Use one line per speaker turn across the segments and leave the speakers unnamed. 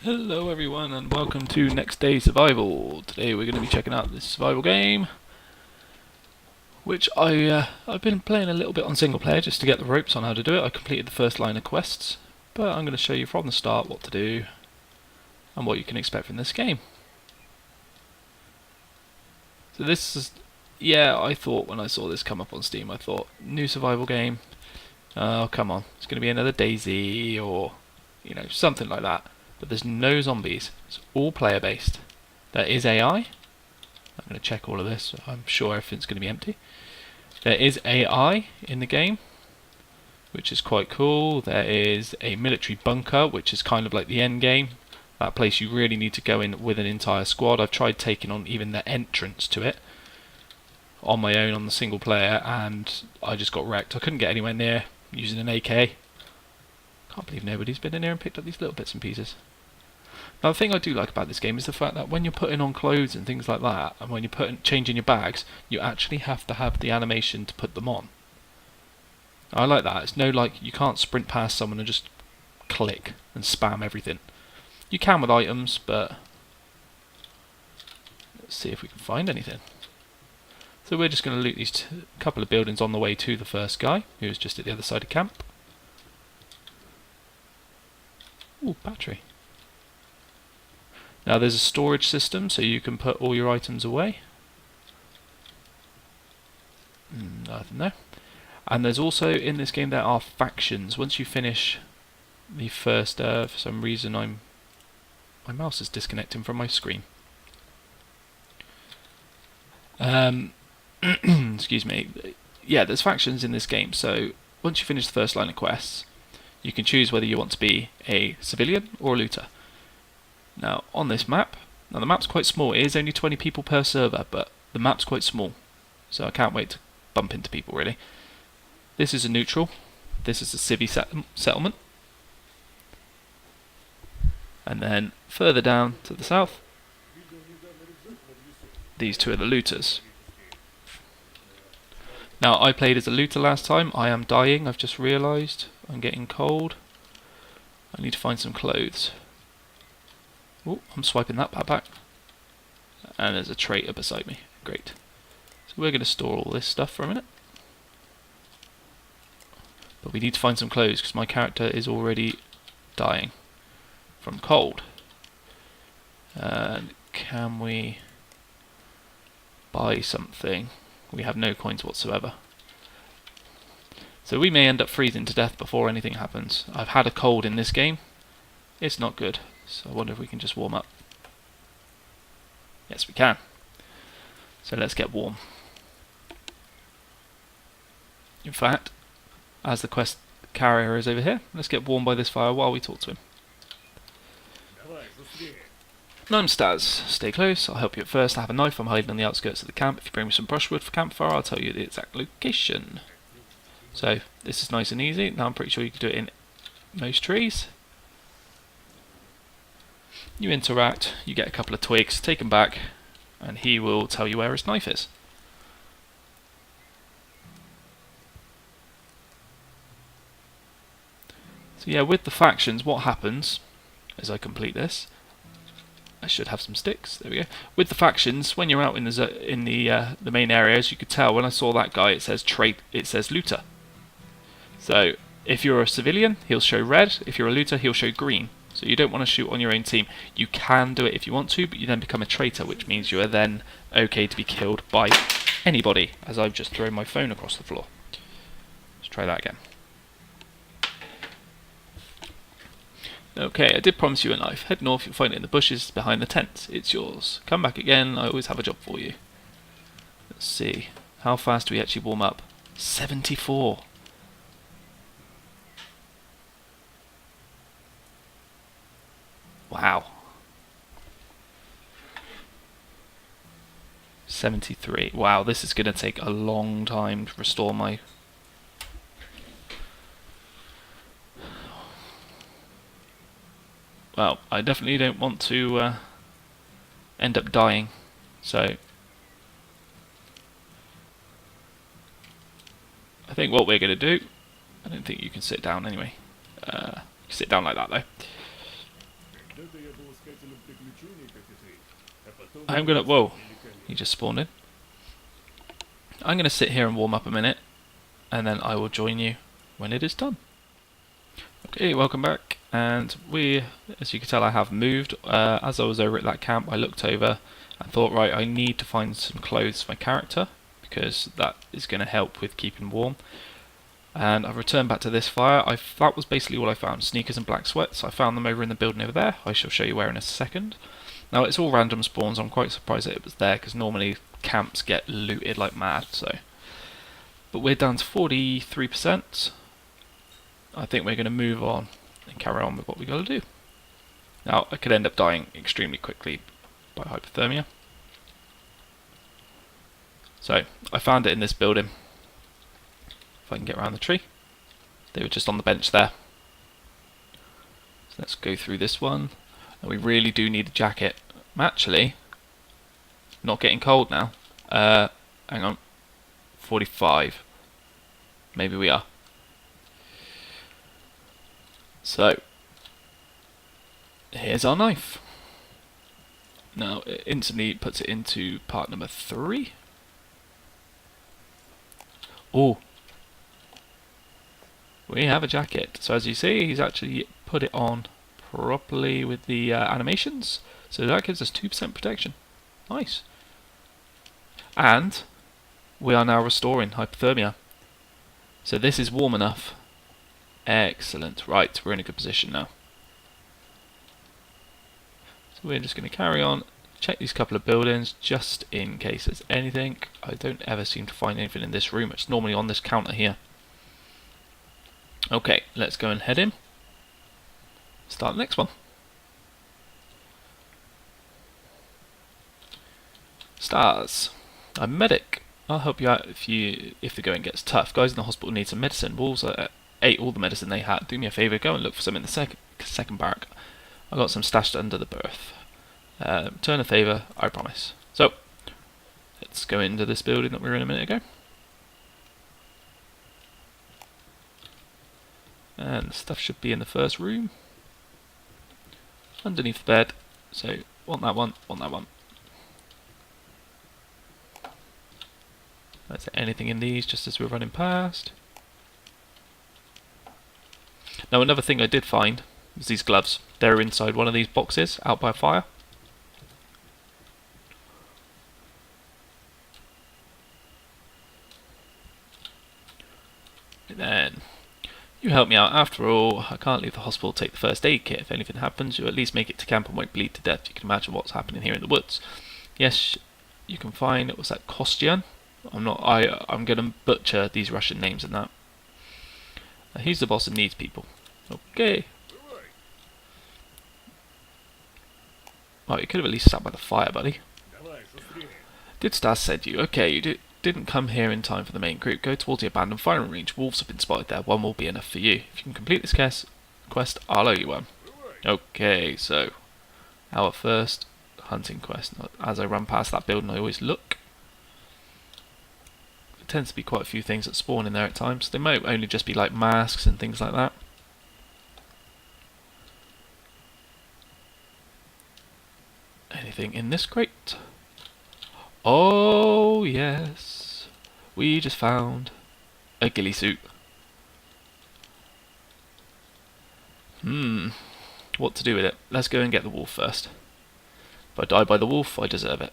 Hello everyone and welcome to Next Day Survival. Today we're going to be checking out this survival game, which I've been playing a little bit on single player just to get the ropes on how to do it. I completed the first line of quests, but I'm going to show you from the start what to do and what you can expect from this game. So this is, I thought when I saw this come up on Steam, I thought, new survival game, oh come on, it's going to be another DayZ or, something like that. But there's no zombies. It's all player based. There is AI. I'm going to check all of this. I'm sure everything's going to be empty. There is AI in the game, which is quite cool. There is a military bunker, which is kind of like the end game. That place you really need to go in with an entire squad. I've tried taking on even the entrance to it on my own on the single player, and I just got wrecked. I couldn't get anywhere near using an AK. Can't believe nobody's been in here and picked up these little bits and pieces. Now the thing I do like about this game is the fact that when you're putting on clothes and things like that, and when you're changing your bags, you actually have to have the animation to put them on. I like that. It's no like you can't sprint past someone and just click and spam everything. You can with items, but let's see if we can find anything. So we're just going to loot these couple of buildings on the way to the first guy, who's just at the other side of camp. Ooh, battery. Now there's a storage system, so you can put all your items away. Nothing there. And there's also, in this game, there are factions. Once you finish the first, for some reason my mouse is disconnecting from my screen. Excuse me. Yeah, there's factions in this game, so once you finish the first line of quests, you can choose whether you want to be a civilian or a looter. Now, on this map, now the map's quite small. It is only 20 people per server, but the map's quite small, so I can't wait to bump into people, really. This is a neutral. This is a civvy settlement. And then, further down to the south, these two are the looters. Now, I played as a looter last time. I am dying, I've just realised. I'm getting cold. I need to find some clothes. Oh, I'm swiping that back. And there's a traitor beside me. Great. So we're going to store all this stuff for a minute. But we need to find some clothes because my character is already dying from cold. And can we buy something? We have no coins whatsoever. So we may end up freezing to death before anything happens. I've had a cold in this game. It's not good. So I wonder if we can just warm up. Yes, we can. So let's get warm. In fact, as the quest carrier is over here, let's get warm by this fire while we talk to him. I'm Staz. Stay close. I'll help you at first. I have a knife. I'm hiding on the outskirts of the camp. If you bring me some brushwood for campfire, I'll tell you the exact location. So this is nice and easy. Now I'm pretty sure you can do it in most trees. You interact, you get a couple of twigs, take them back, and he will tell you where his knife is. So yeah, with the factions, what happens as I complete this? I should have some sticks. There we go. With the factions, when you're out in the main area, as you could tell, when I saw that guy, it says it says looter. So if you're a civilian, he'll show red. If you're a looter, he'll show green. So you don't want to shoot on your own team. You can do it if you want to, but you then become a traitor, which means you are then okay to be killed by anybody, as I've just thrown my phone across the floor. Let's try that again. Okay, I did promise you a knife. Head north, you'll find it in the bushes behind the tent. It's yours. Come back again, I always have a job for you. Let's see. How fast do we actually warm up? 74. Wow. 73. Wow, this is going to take a long time to restore my... Well, I definitely don't want to end up dying, so... I think what we're going to do... I don't think you can sit down anyway. You sit down like that though. I'm gonna... Whoa, he just spawned in. I'm gonna sit here and warm up a minute, and then I will join you when it is done. Okay, welcome back, and we, as you can tell, I have moved. As I was over at that camp, I looked over and thought, right, I need to find some clothes for my character, because that is going to help with keeping warm. And I've returned back to this fire. That was basically all I found, sneakers and black sweats. I found them over in the building over there. I shall show you where in a second. Now, it's all random spawns. I'm quite surprised that it was there, because normally camps get looted like mad. But we're down to 43%. I think we're going to move on and carry on with what we got to do. Now, I could end up dying extremely quickly by hypothermia. So, I found it in this building. If I can get around the tree. They were just on the bench there. So let's go through this one. And we really do need a jacket. I'm actually not getting cold now. Hang on. 45. Maybe we are. So, here's our knife. Now, it instantly puts it into part number 3. Oh, we have a jacket. So as you see, he's actually put it on properly with the animations. So that gives us 2% protection. Nice. And we are now restoring hypothermia. So this is warm enough. Excellent. Right, we're in a good position now. So we're just going to carry on, check these couple of buildings just in case there's anything. I don't ever seem to find anything in this room. It's normally on this counter here. Okay, let's go and head in. Start the next one. Stars. I'm a medic. I'll help you out if the going gets tough. Guys in the hospital need some medicine. Wolves ate all the medicine they had. Do me a favour, go and look for some in the second barrack. I got some stashed under the berth. Return a favour, I promise. So, let's go into this building that we were in a minute ago. And the stuff should be in the first room. Underneath the bed. So, want that one, want that one. Is there anything in these just as we're running past? Now, another thing I did find was these gloves. They're inside one of these boxes out by a fire. And then you help me out. After all, I can't leave the hospital to take the first aid kit. If anything happens, you at least make it to camp and won't bleed to death. You can imagine what's happening here in the woods. Yes, you can find, was that Kostian? I'm gonna butcher these Russian names and that. He's the boss and needs people. Okay. Oh, you could have at least sat by the fire, buddy. Did Stas send you? Okay, you didn't come here in time for the main group. Go towards the abandoned firing range. Wolves have been spotted there. One will be enough for you. If you can complete this quest, I'll owe you one. Okay, so our first hunting quest. As I run past that building, I always look. There tends to be quite a few things that spawn in there at times. They might only just be like masks and things like that. Anything in this crate? Oh yes, we just found a ghillie suit. What to do with it? Let's go and get the wolf first. If I die by the wolf, I deserve it.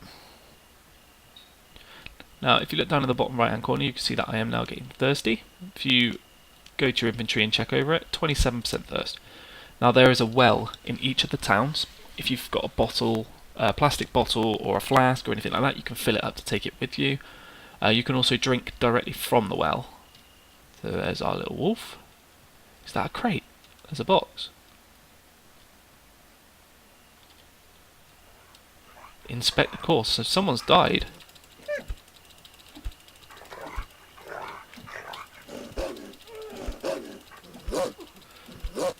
Now, if you look down in the bottom right hand corner, you can see that I am now getting thirsty. If you go to your inventory and check over it, 27% thirst. Now, there is a well in each of the towns. If you've got a bottle, a plastic bottle or a flask or anything like that, you can fill it up to take it with you. You can also drink directly from the well. So there's our little wolf. Is that a crate? There's a box. Inspect the course. So someone's died.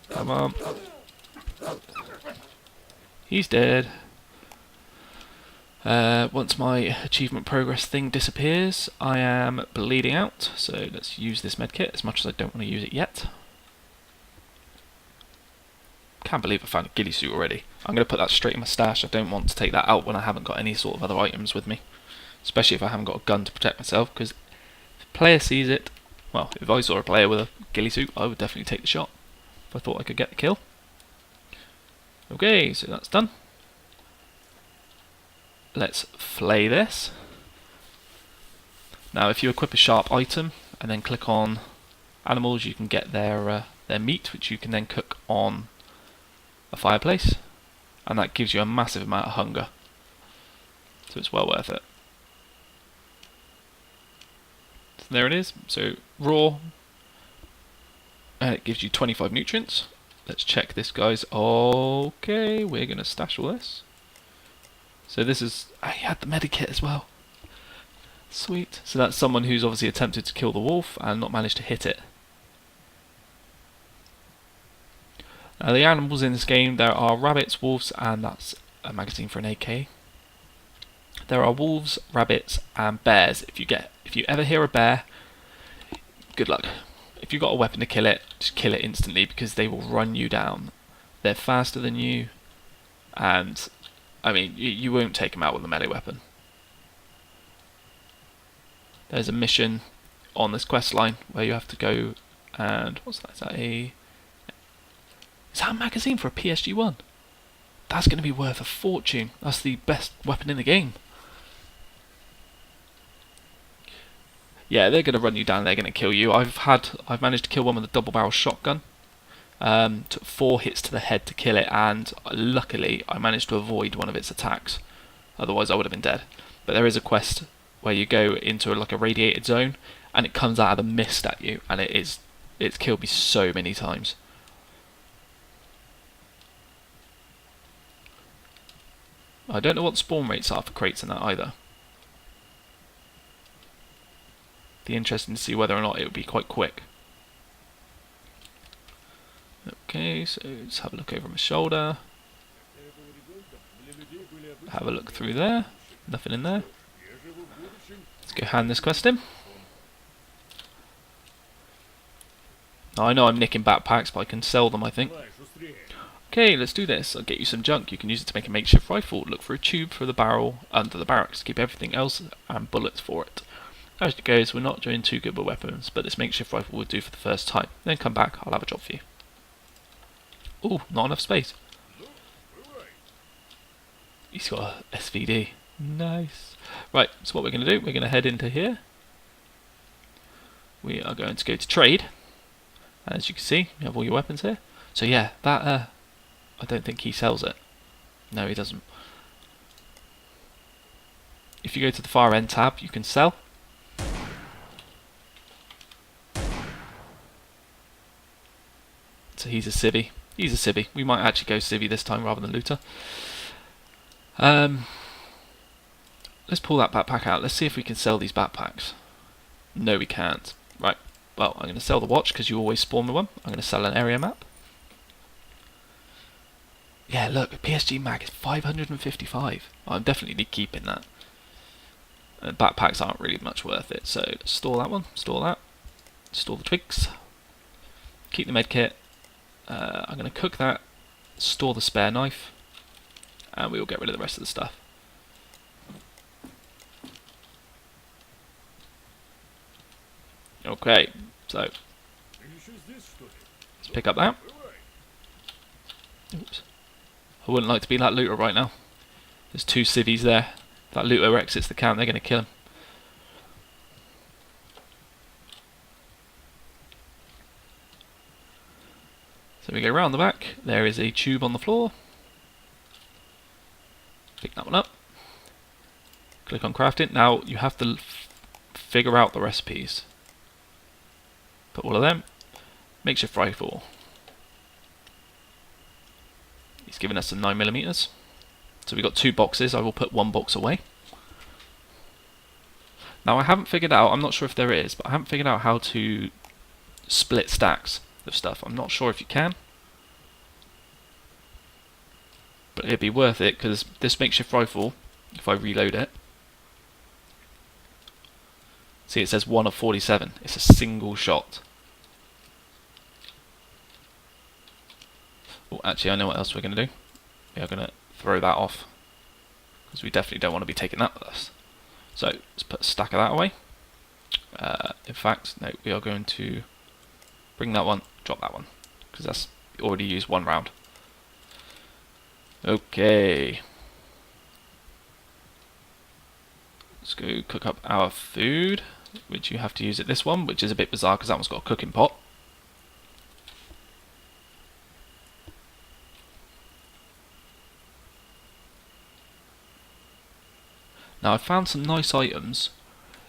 Come on. He's dead. Once my achievement progress thing disappears, I am bleeding out, so let's use this medkit as much as I don't want to use it yet. Can't believe I found a ghillie suit already. I'm going to put that straight in my stash. I don't want to take that out when I haven't got any sort of other items with me. Especially if I haven't got a gun to protect myself, because if a player sees it, well, if I saw a player with a ghillie suit, I would definitely take the shot if I thought I could get the kill. Okay, so that's done. Let's flay this. Now if you equip a sharp item and then click on animals, you can get their meat, which you can then cook on a fireplace, and that gives you a massive amount of hunger, so it's well worth it. So there it is. So raw, and it gives you 25 nutrients. Let's check this, guys. Okay, we're going to stash all this. So this is, he had the medikit as well. Sweet. So that's someone who's obviously attempted to kill the wolf and not managed to hit it. Now the animals in this game, there are rabbits, wolves, and that's a magazine for an AK. There are wolves, rabbits, and bears. If you ever hear a bear, good luck. If you've got a weapon to kill it, just kill it instantly, because they will run you down. They're faster than you, and I mean, you won't take them out with a melee weapon. There's a mission on this quest line where you have to go and, what's that? Is that a magazine for a PSG-1? That's going to be worth a fortune. That's the best weapon in the game. Yeah, they're going to run you down. They're going to kill you. I've managed to kill one with a double barrel shotgun. Took 4 hits to the head to kill it, and luckily I managed to avoid one of its attacks. Otherwise I would have been dead. But there is a quest where you go into like a radiated zone, and it comes out of the mist at you, and it's killed me so many times. I don't know what the spawn rates are for crates in that either. Be interesting to see whether or not it would be quite quick. Okay, so let's have a look over my shoulder. Have a look through there. Nothing in there. Let's go hand this quest in. Now, I know I'm nicking backpacks, but I can sell them, I think. Okay, let's do this. I'll get you some junk. You can use it to make a makeshift rifle. Look for a tube for the barrel under the barracks. Keep everything else and bullets for it. As it goes, we're not doing too good with weapons, but this makeshift rifle will do for the first time. Then come back, I'll have a job for you. Ooh, not enough space. He's got a SVD. Nice. Right, so what we're going to do, we're going to head into here. We are going to go to trade. And as you can see, you have all your weapons here. So yeah, that, I don't think he sells it. No, he doesn't. If you go to the far end tab, you can sell. So he's a civvy. He's a civvy. We might actually go civvy this time rather than looter. Let's pull that backpack out. Let's see if we can sell these backpacks. No, we can't. Right. Well, I'm going to sell the watch because you always spawn with one. I'm going to sell an area map. Yeah, look, PSG mag is 555. I'm definitely keeping that. Backpacks aren't really much worth it, so store that one, store that, store the twigs, keep the medkit. I'm going to cook that, store the spare knife, and we will get rid of the rest of the stuff. Okay, so let's pick up that. Oops. I wouldn't like to be that looter right now. There's 2 civvies there. If that looter exits the camp, they're going to kill him. So we go round the back. There is a tube on the floor. Pick that one up. Click on crafting. Now you have to figure out the recipes. Put all of them. Makeshift rifle. He's given us some 9mm. So we've got 2 boxes. I will put 1 box away. Now I haven't figured out, I'm not sure if there is, but I haven't figured out how to split stacks of stuff. I'm not sure if you can. But it'd be worth it, because this makeshift rifle, if I reload it, see it says 1 of 47. It's a single shot. Oh, actually, I know what else we're going to do. We are going to throw that off, because we definitely don't want to be taking that with us. So let's put a stack of that away. In fact, no, we are going to bring that one, drop that one, because that's already used one round. Okay. Let's go cook up our food, which you have to use at this one, which is a bit bizarre because that one's got a cooking pot. Now I've found some nice items.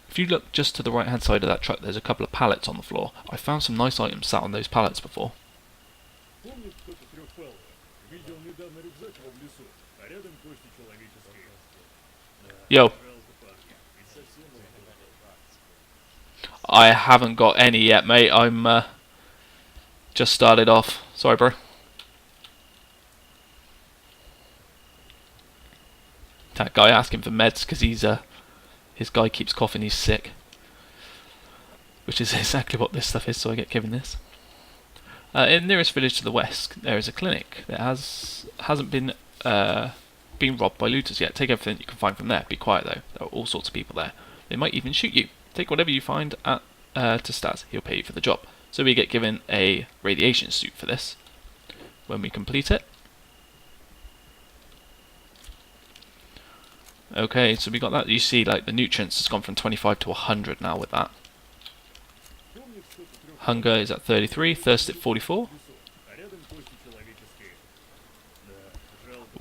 If you look just to the right hand side of that truck, there's a couple of pallets on the floor. I found some nice items sat on those pallets before. Yo. I haven't got any yet, mate. I'm just started off. Sorry, bro. That guy asking for meds because his guy keeps coughing. He's sick, which is exactly what this stuff is. So I get given this. In the nearest village to the west, there is a clinic that hasn't been robbed by looters yet. Take everything you can find from there. Be quiet though. There are all sorts of people there. They might even shoot you. Take whatever you find at to Stas. He'll pay you for the job. So we get given a radiation suit for this when we complete it. Okay, so we got that. You see, like the nutrients has gone from 25 to 100 now with that. Hunger is at 33, thirst at 44.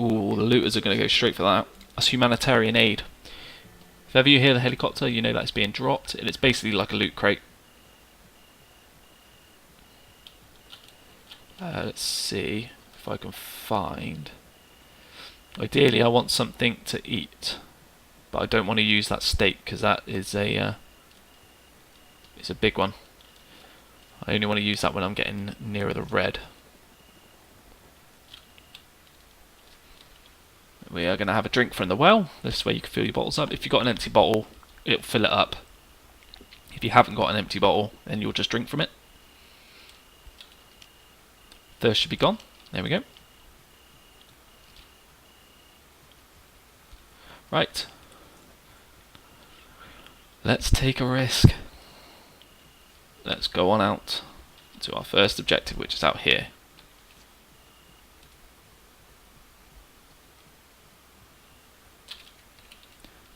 Ooh, the looters are going to go straight for that. That's humanitarian aid. If ever you hear the helicopter, you know that it's being dropped, and it's basically like a loot crate. Let's see if I can find... Ideally I want something to eat, but I don't want to use that steak because that is it's a big one. I only want to use that when I'm getting nearer the red. We are going to have a drink from the well. This way you can fill your bottles up. If you've got an empty bottle, it'll fill it up. If you haven't got an empty bottle, then you'll just drink from it. Thirst should be gone. There we go. Right. Let's take a risk. Let's go on out to our first objective, which is out here.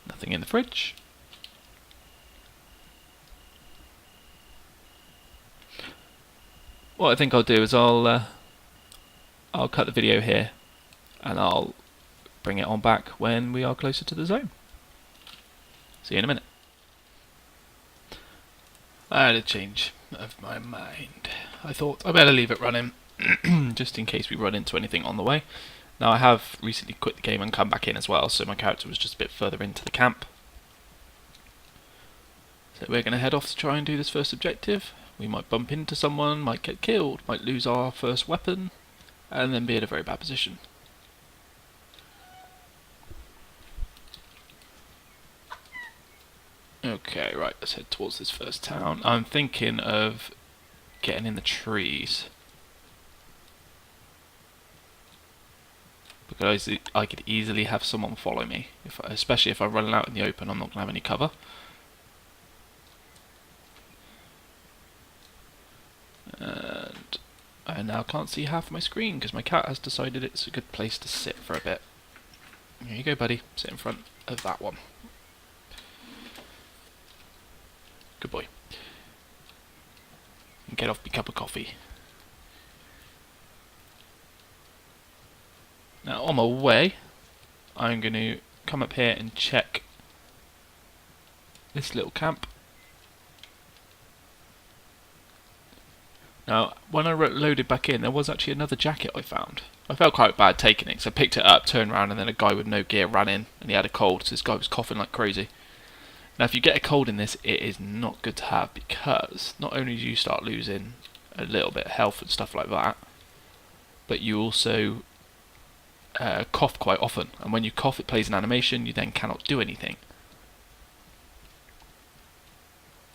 Nothing in the fridge. What I think I'll do is I'll cut the video here and I'll bring it on back when we are closer to the zone. See you in a minute. I had a change of my mind. I thought I better leave it running just in case we run into anything on the way. Now I have recently quit the game and come back in as well, so my character was just a bit further into the camp. So we're going to head off to try and do this first objective. We might bump into someone, might get killed, might lose our first weapon, and then be in a very bad position. Okay, right, let's head towards this first town. I'm thinking of getting in the trees, because I could easily have someone follow me, especially if I'm running out in the open. I'm not going to have any cover. And I now can't see half my screen because my cat has decided it's a good place to sit for a bit. Here you go, buddy. Sit in front of that one. Good boy. And get off my cup of coffee. Now on my way, I'm going to come up here and check this little camp. Now, when I loaded back in, there was actually another jacket I found. I felt quite bad taking it, so I picked it up, turned around, and then a guy with no gear ran in, and he had a cold, so this guy was coughing like crazy. Now, if you get a cold in this, it is not good to have, because not only do you start losing a little bit of health and stuff like that, but you also cough quite often, and when you cough, it plays an animation, you then cannot do anything.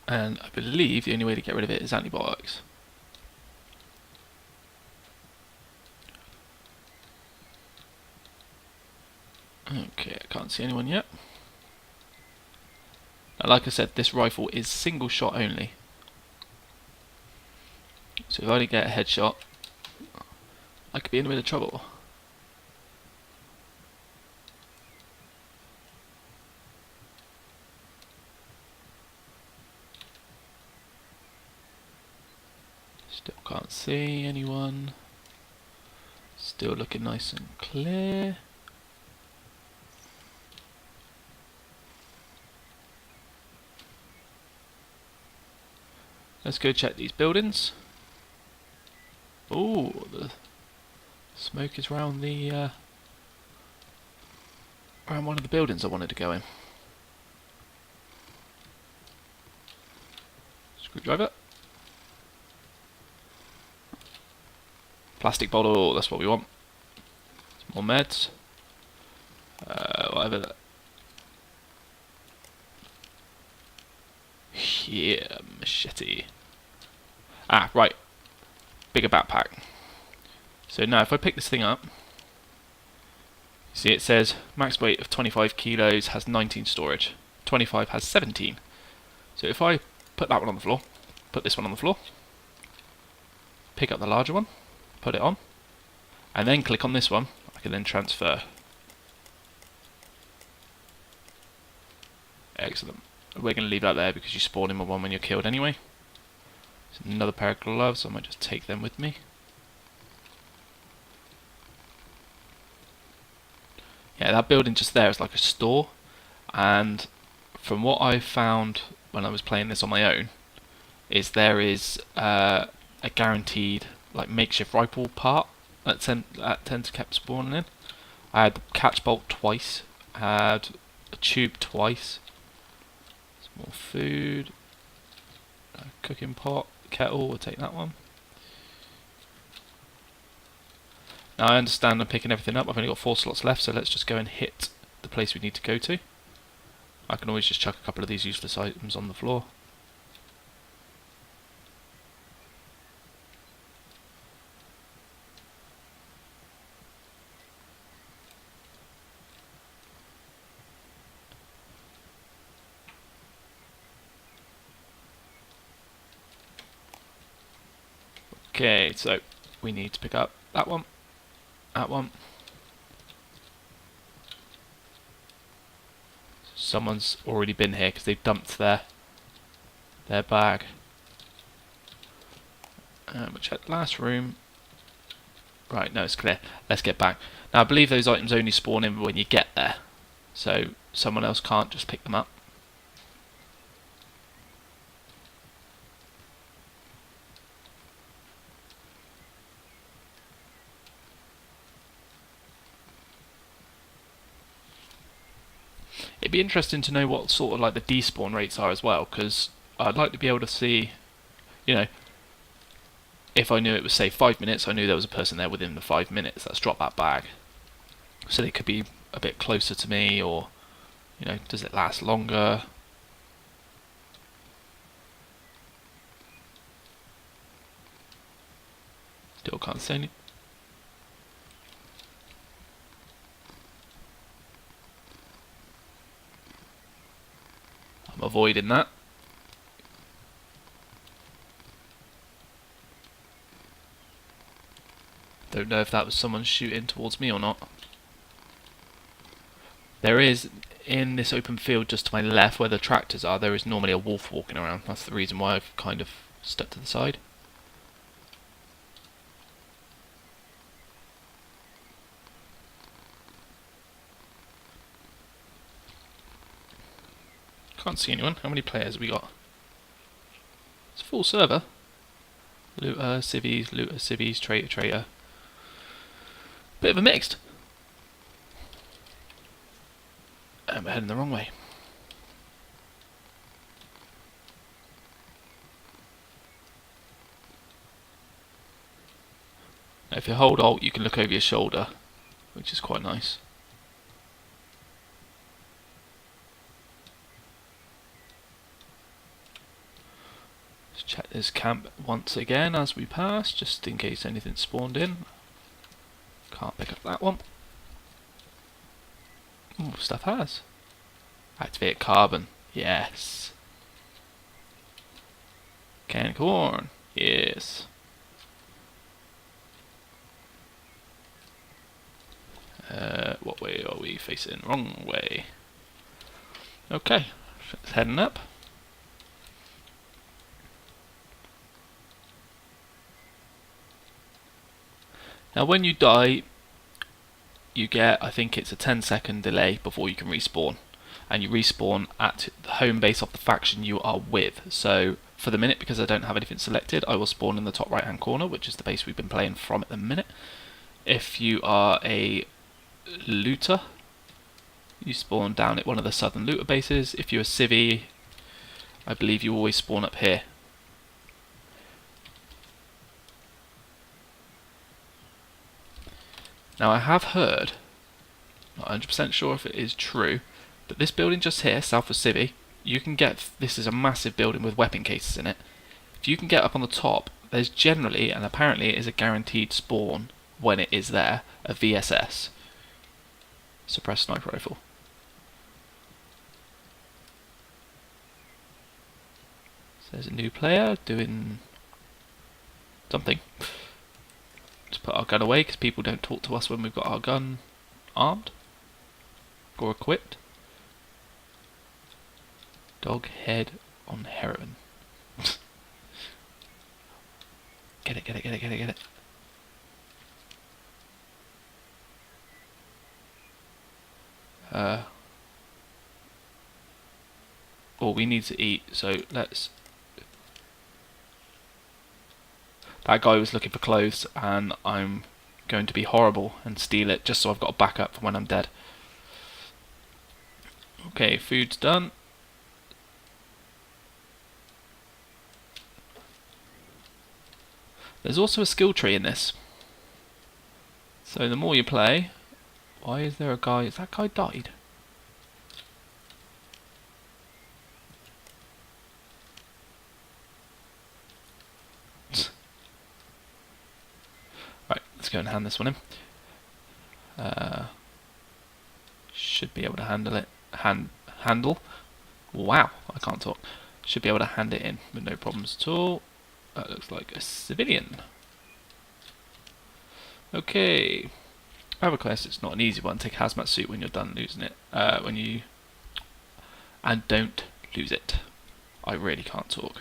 And I believe the only way to get rid of it is antibiotics. Okay, I can't see anyone yet. Now, like I said, this rifle is single shot only. So if I only get a headshot, I could be in a bit of trouble. Still can't see anyone. Still looking nice and clear. Let's go check these buildings. Oh, the smoke is round the around one of the buildings I wanted to go in. Screwdriver. Plastic bottle, that's what we want. Some more meds. Whatever that. Yeah, machete. Ah, right. Bigger backpack. So now if I pick this thing up, you see it says max weight of 25 kilos, has 19 storage. 25 has 17. So if I put that one on the floor, put this one on the floor, pick up the larger one, put it on, and then click on this one, I can then transfer. Excellent. We're going to leave that there because you spawn in with one when you're killed anyway. There's another pair of gloves, I might just take them with me. Yeah, that building just there is like a store, and from what I found when I was playing this on my own, is there is a guaranteed like makeshift rifle part that tends to keep spawning in. I had the catch bolt twice, I had a tube twice, some more food, a cooking pot, kettle, we'll take that one. Now I understand I'm picking everything up, I've only got 4 slots left, so let's just go and hit the place we need to go to. I can always just chuck a couple of these useless items on the floor. Okay, so we need to pick up that one, that one. Someone's already been here because they've dumped their bag. We'll check the last room. Right, no, it's clear. Let's get back. Now I believe those items only spawn in when you get there, so someone else can't just pick them up. It'd be interesting to know what sort of like the despawn rates are as well, because I'd like to be able to see, you know, if I knew it was say 5 minutes, I knew there was a person there within the 5 minutes that's dropped that bag. So they could be a bit closer to me, or, you know, does it last longer? Still can't see any. I'm avoiding that. Don't know if that was someone shooting towards me or not. There is, in this open field just to my left where the tractors are, there is normally a wolf walking around. That's the reason why I've kind of stuck to the side. Can't see anyone. How many players have we got? It's a full server. Looter, civvies, traitor. Bit of a mixed. And we're heading the wrong way. Now if you hold Alt, you can look over your shoulder, which is quite nice. Let's check this camp once again as we pass, just in case anything spawned in. Can't pick up that one. Ooh, stuff has. Activate carbon. Yes. Canned corn. Yes. What way are we facing? Wrong way. Okay. It's heading up. Now when you die, you get, I think it's a 10-second delay before you can respawn. And you respawn at the home base of the faction you are with. So for the minute, because I don't have anything selected, I will spawn in the top right hand corner, which is the base we've been playing from at the minute. If you are a looter, you spawn down at one of the southern looter bases. If you're a civvy, I believe you always spawn up here. Now I have heard, not 100% sure if it is true, but this building just here, south of Civvy, you can get, this is a massive building with weapon cases in it. If you can get up on the top, there's generally, and apparently it is a guaranteed spawn when it is there, a VSS. Suppressed sniper rifle. So there's a new player doing something. Let's put our gun away because people don't talk to us when we've got our gun armed or equipped. Dog head on heroin. Get it, get it, get it, get it, get it. Oh, we need to eat, so let's... That guy was looking for clothes, and I'm going to be horrible and steal it just so I've got a backup for when I'm dead. Okay, food's done. There's also a skill tree in this. So the more you play... Why is there a guy... Is that guy died? Right, let's go and hand this one in. Should be able to handle it. Handle? Wow, I can't talk. Should be able to hand it in with no problems at all. That looks like a civilian. Okay. I have a quest, it's not an easy one. Take a hazmat suit when you're done losing it. And don't lose it. I really can't talk.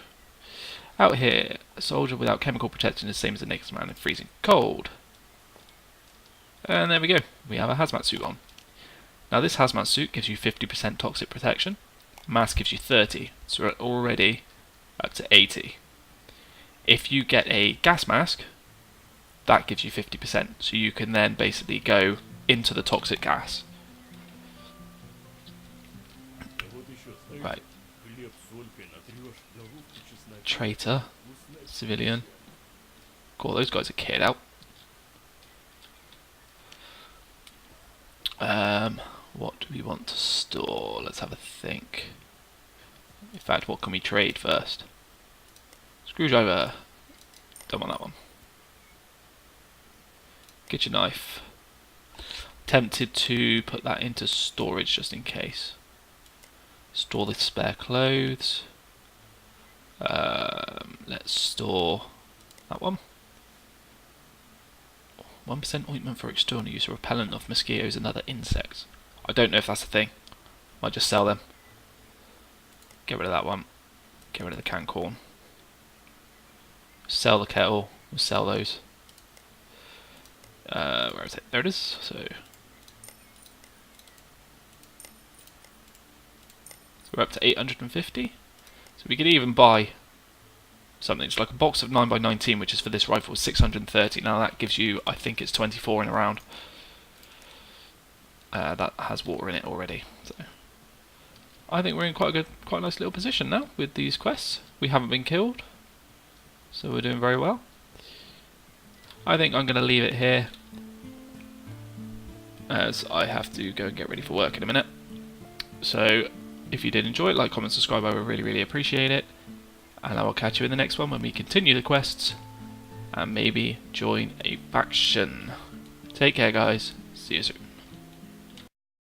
Out here, a soldier without chemical protection is the same as a naked man in freezing cold. And there we go. We have a hazmat suit on. Now this hazmat suit gives you 50% toxic protection. Mask gives you 30, so we're already up to 80. If you get a gas mask, that gives you 50%, so you can then basically go into the toxic gas. Right. Traitor. Civilian. Cool, those guys are kitted out. What do we want to store? Let's have a think. In fact, what can we trade first? Screwdriver. Don't want that one. Kitchen knife. Tempted to put that into storage just in case. Store the spare clothes. Let's store that one. 1% ointment for external use, repellent of mosquitoes and other insects. I don't know if that's a thing. Might just sell them. Get rid of that one. Get rid of the canned corn. Sell the kettle. We'll sell those. Where is it? There it is. So we're up to 850. So we could even buy something. It's like a box of 9x19, which is for this rifle, 630. Now that gives you, I think it's 24 in a round. That has water in it already. So I think we're in quite a nice little position now with these quests. We haven't been killed, so we're doing very well. I think I'm going to leave it here, as I have to go and get ready for work in a minute. So if you did enjoy it, like, comment, subscribe, I would really appreciate it. And I will catch you in the next one when we continue the quests and maybe join a faction. Take care, guys. See you soon.